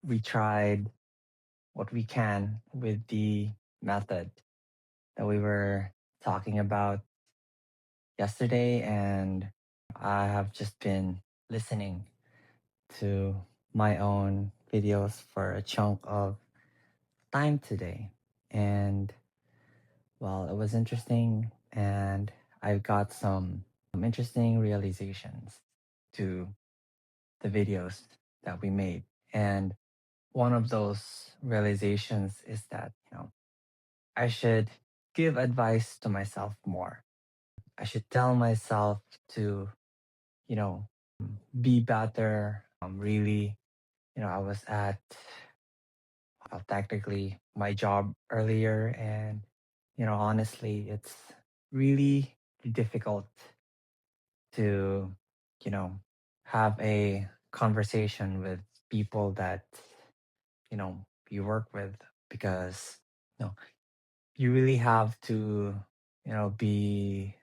we tried what we can with the method that we were talking about yesterday. And I have just been listening to my own videos for a chunk of time today. And well, it was interesting, and I got some interesting realizations to the videos that we made. And one of those realizations is that, I should give advice to myself more. I should tell myself to, you know, be better. Really, I was at technically my job earlier, and, honestly, it's really difficult to, you know, have a conversation with people that, you work with, because, you know, you really have to, be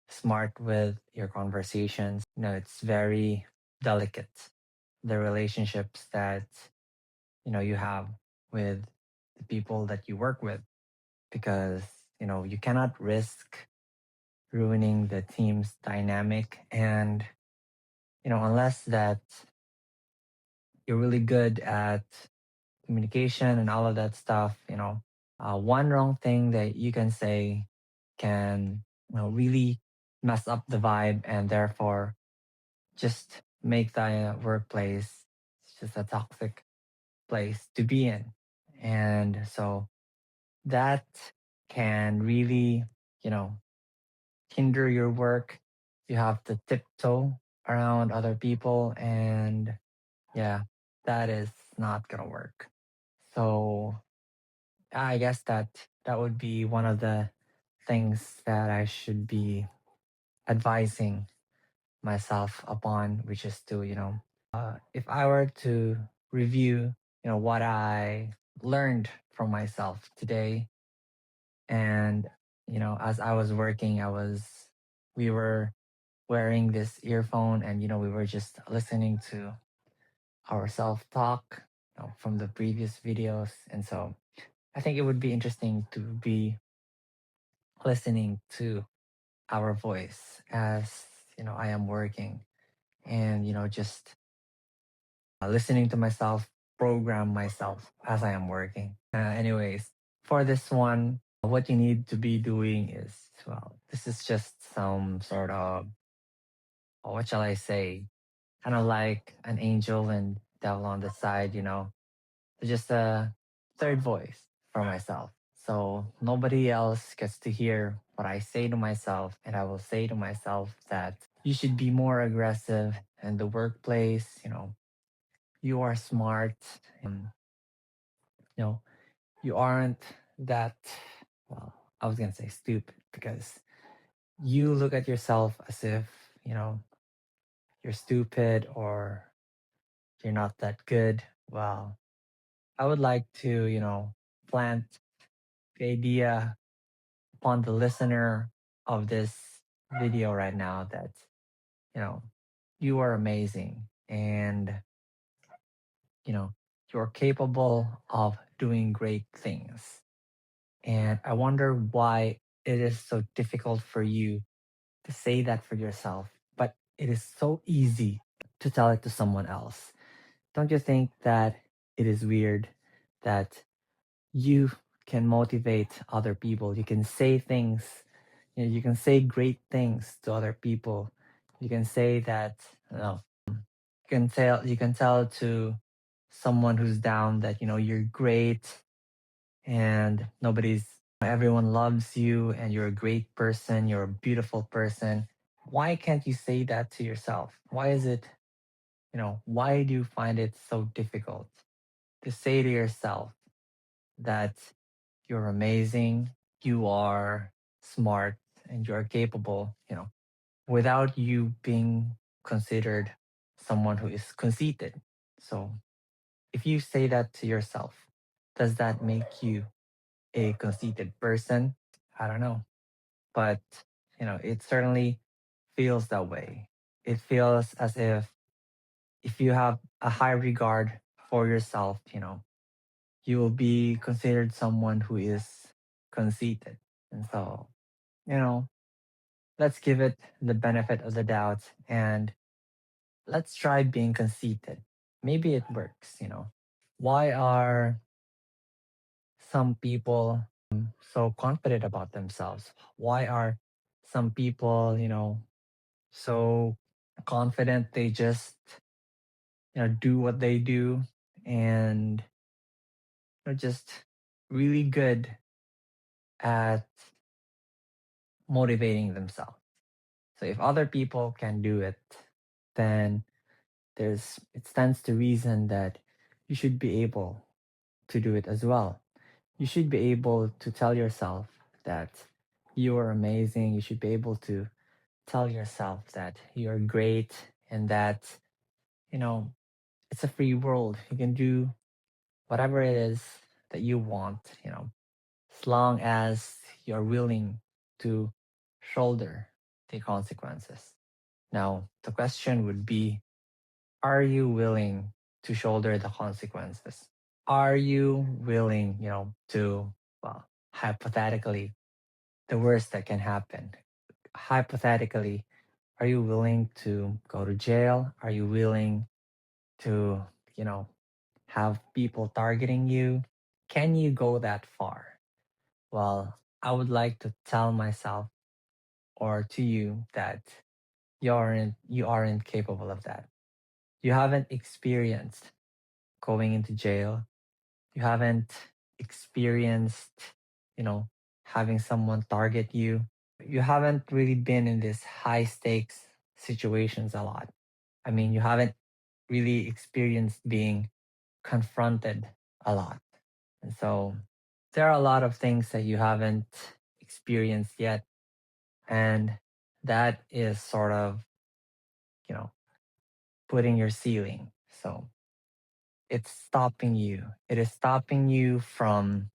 smart with your conversations. It's very delicate, the relationships that, you have with the people that you work with, because, you cannot risk ruining the team's dynamic. And, unless that you're really good at communication and all of that stuff, one wrong thing that you can say can, really mess up the vibe, and therefore just make the workplace just a toxic place to be in. And so that can really, you know, hinder your work. You have to tiptoe around other people, and yeah, that is not gonna work. So I guess that would be one of the things that I should be advising myself upon, which is to, if I were to review, what I learned from myself today. And, as I was working, we were wearing this earphone, and, we were just listening to our self talk, from the previous videos. And so I think it would be interesting to be listening to our voice as, I am working, and, just listening to myself, program myself as I am working. Anyways, for this one, what you need to be doing is, well, this is just some sort of, what shall I say, kind of like an angel and devil on the side, just a third voice for myself. So nobody else gets to hear what I say to myself. And I will say to myself that you should be more aggressive in the workplace. You are smart, and, you know, you aren't that, well, I was going to say stupid, because you look at yourself as if, you know, you're stupid or you're not that good. Well, I would like to, plant the idea upon the listener of this video right now that, you know, you are amazing, and, you know, you're capable of doing great things. And I wonder why it is so difficult for you to say that for yourself, but it is so easy to tell it to someone else. Don't you think that it is weird that you can motivate other people? You can say things, you can say great things to other people. You can say that, you can tell to someone who's down that, you're great, and everyone loves you, and you're a great person, you're a beautiful person. Why can't you say that to yourself? Why do you find it so difficult to say to yourself that you're amazing, you are smart, and you're capable, without you being considered someone who is conceited? So if you say that to yourself, does that make you a conceited person? I don't know. But, it certainly feels that way. It feels as if you have a high regard for yourself, you will be considered someone who is conceited. And so, you know, let's give it the benefit of the doubt and let's try being conceited. Maybe it works. Why are some people so confident about themselves? Why are some people, so confident they just, do what they do and just really good at motivating themselves. So if other people can do it, then it stands to reason that you should be able to do it as well. You should be able to tell yourself that you are amazing. You should be able to tell yourself that you're great and that, you know, it's a free world. You can do whatever it is that you want, as long as you're willing to shoulder the consequences. Now, the question would be, are you willing to shoulder the consequences? Are you willing, to, well, hypothetically, the worst that can happen? Hypothetically, are you willing to go to jail? Are you willing to, you know, have people targeting you? Can you go that far? Well, I would like to tell myself or to you that you aren't capable of that. You haven't experienced going into jail. You haven't experienced, you know, having someone target you. You haven't really been in these high stakes situations a lot. I mean, you haven't really experienced being confronted a lot. And so there are a lot of things that you haven't experienced yet. And that is sort of, you know, putting your ceiling. So it's stopping you. It's stopping you from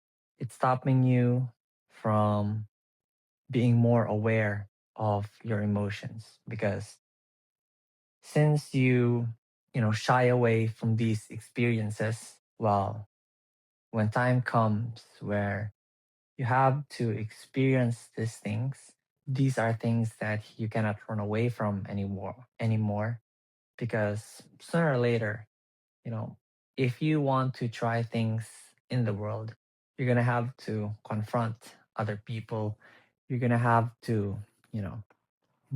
being more aware of your emotions because since you shy away from these experiences, well, when time comes where you have to experience these things, these are things that you cannot run away from anymore because sooner or later, you know, if you want to try things in the world, you're going to have to confront other people. You're going to have to, you know,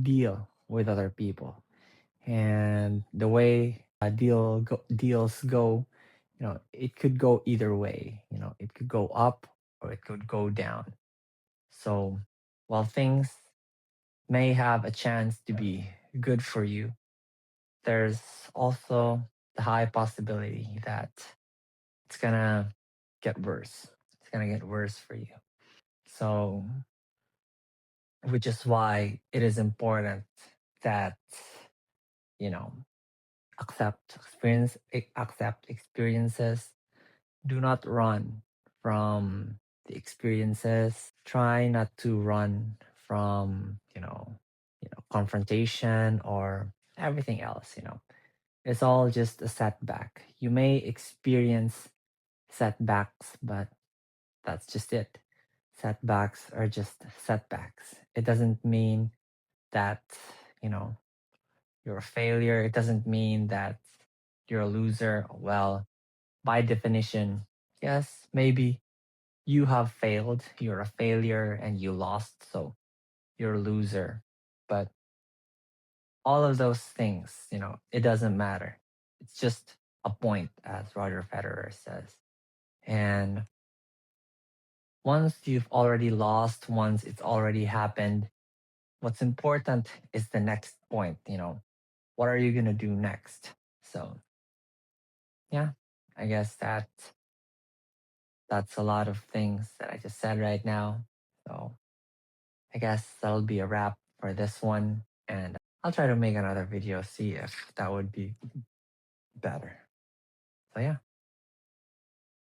deal with other people. And the way deals go, it could go either way. It could go up or it could go down. So while things may have a chance to be good for you, there's also the high possibility that it's gonna get worse. It's gonna get worse for you. So, which is why it is important that, you know, accept experiences. Do not run from the experiences. Try not to run from, confrontation or everything else. It's all just a setback. You may experience setbacks, but that's just it. Setbacks are just setbacks. It doesn't mean that, you know, you're a failure. It doesn't mean that you're a loser. Well, by definition, yes, maybe you have failed. You're a failure and you lost. So you're a loser. But all of those things, it doesn't matter. It's just a point, as Roger Federer says. And once you've already lost, once it's already happened, what's important is the next point. What are you going to do next? So, yeah, I guess that's a lot of things that I just said right now. So, I guess that'll be a wrap for this one. And I'll try to make another video, see if that would be better. So, yeah.